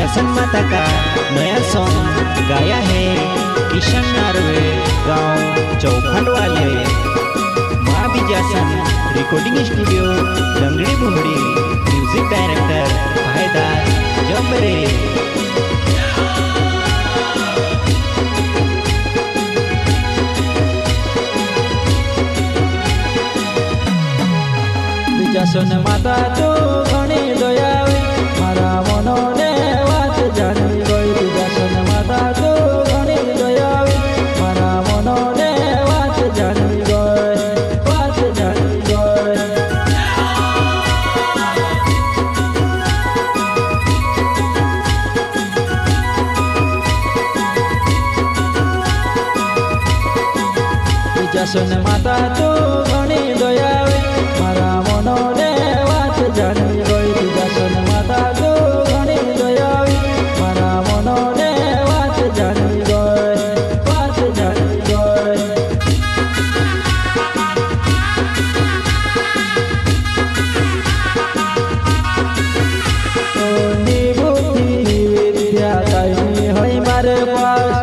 बिजासन माता का नया सॉन्ग गाया है किशन नार्वे गांव चौखंड वाले। माँ बिजासन रिकॉर्डिंग स्टूडियो लंगड़ी बुहड़ी। म्यूजिक डायरेक्टर भाईदार जमरे। बिजासन माता तो घणी दयावी मारा मनोने वात जाणवी गई। बिजासन माता तो घणी दयावी मारा मनोने वात जाणवी गई, वात जाणवी गई। बिजासन माता तो घणी दयावी मारा मनोने वात जाणवी गई। बिजासन माता तो घणी दयावी मारा मनोने वात जाणवी गई, वात जाणवी गई। बुद्धि विद्या कायमी होई मारे पास।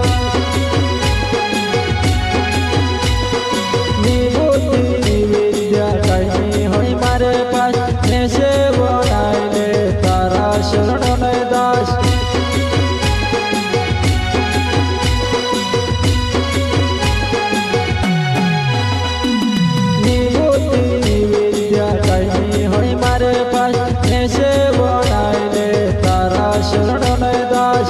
मारे पास ऐसे बनाए ले तारा शरण दास। निबुद्धि विद्या कहीं होई मारे पास ऐसे बनाए ले तारा शरण दास।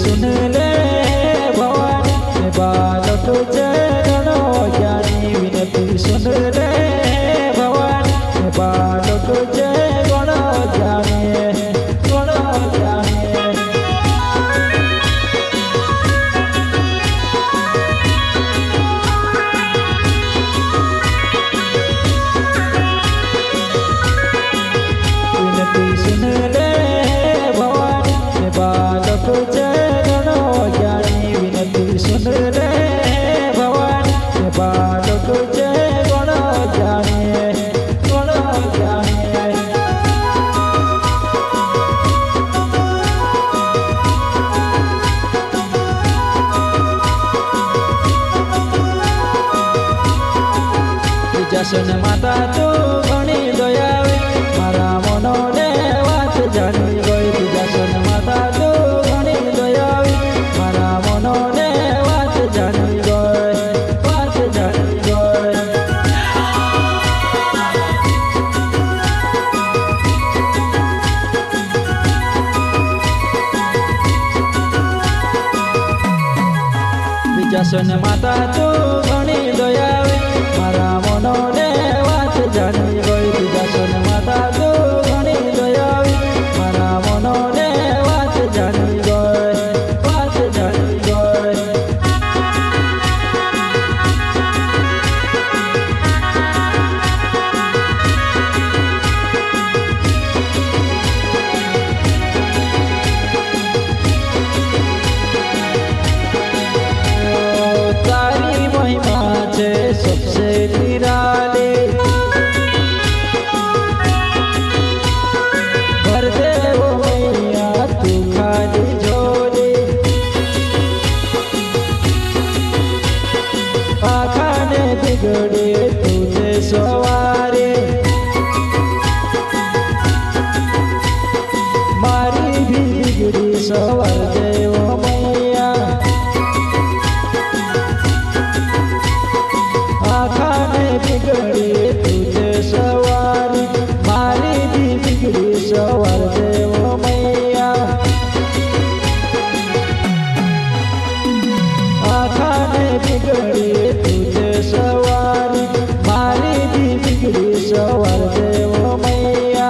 सुन ले भवानी मैं बालक जनो ज्ञानी। विनती सुन ले भवानी मैं बालक जनो ज्ञानी, गणो ज्ञानी। विनती सुन ले भवानी मैं बालक जनो ज्ञानी। विनती सुन ले भवानी मैं बालक गणो ज्ञानी, गणो ज्ञानी। बिजासन माता तो घणी दयावी मारा मनोने वात जाणवी गई। बिजासन माता तो घणी दयावी मारा मनोने वात जाणवी गई, वात जाणवी गई। बिजासन माता तो घणी दयावी मारा मनोने वात जाणवी गई। बिजासन माता तो घणी दयावी मारा मनोने वात जाणवी गई, वात जाणवी गई। तारी महिमा छे सबसे निराली। भर दे वो मैया तू खाली झोली। आखाने बिगड़े तुझे सवारे। मारी भी बिगड़ी सवार दे वो मैया। आखाने बिगड़ी तुझे सवारी। मारी भी बिगड़ी सवार दे वो मैया। आखाने बिगड़ी तुझे सवारी। मारी भी बिगड़ी सवार दे वो मैया।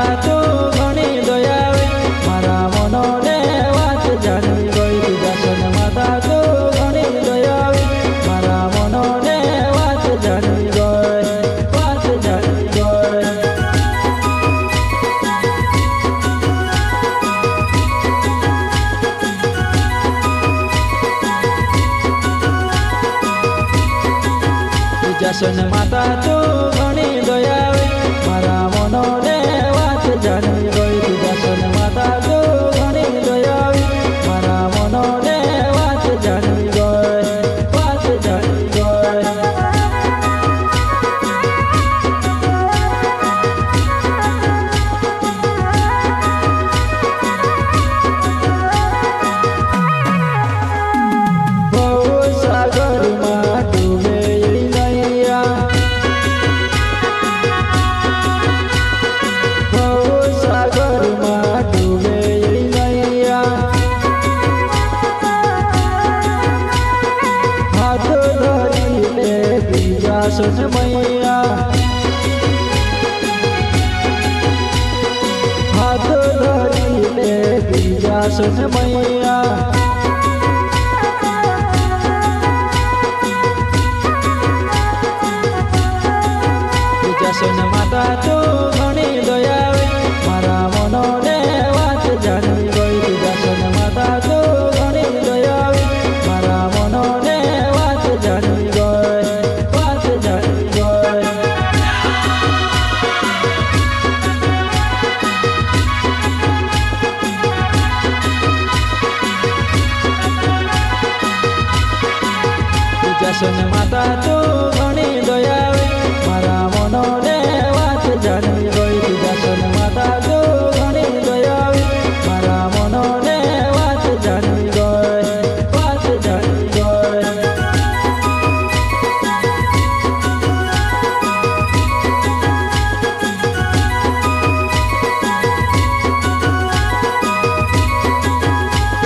માતા તું ઘણી દયાવી મારા મનોને વાત જાણવી ગઈ વિદ્યાસન માતા તું ઘણી દયાવી મારા મનોને વાત જાણવી ગઈ વાત જાણવી ગઈ વિદ્યાસન માતા તું ઘણી દયાવી મારા મનોને વાત જાણવી ગઈ વિદ્યાસન માતા તું ઘણી દયાવી મારા મનોને વાત જાણવી ગઈ વાત જાણવી ગઈ બહુ સાગરમાં ડૂબે સુન મૈયા હાથ ધરીને બીજા સુન મૈયા બીજા સુન માતા તું ઘણી દયાવી મારા મનોને વાત જાણવી ગઈ બીજા સુન માતા તું ઘણી દયાવી મારા મનોને વાત જાણવી ગઈ વિદ્યાસન માતા તું ઘણી દયાવી મારા મનોને વાત જાણવી ગઈ વિદ્યાસન માતા તું ઘણી દયાવી મારા મનોને વાત જાણવી ગઈ વાત જાણવી ગઈ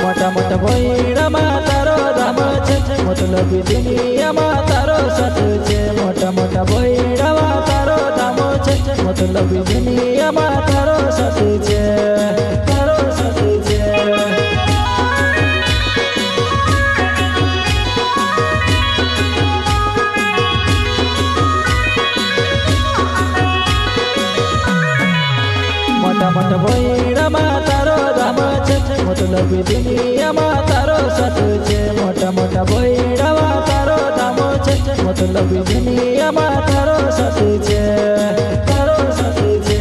મોટા મોટા ભોયડામાં તારો ધામ છે મતલબ દુનિયામાં તારો સાથ છે મોટા મોટા ભોયડામાં તારો ધામ છે મતલબ દુનિયામાં તારો સાથ છે તારો સાથ છે મોટા મોટા ભોયડામાં તારો ધામ છે મતલબ દુનિયામાં તારો સાથ છે મોટા મોટા ભોયડામાં તારો ધામ છે મતલબ દુનિયામાં તારો સાથ છે તારો સાથ છે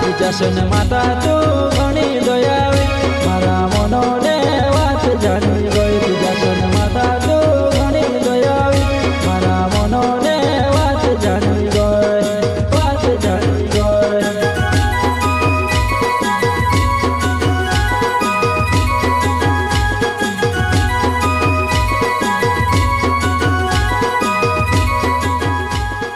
વિદ્યાસન માતા તું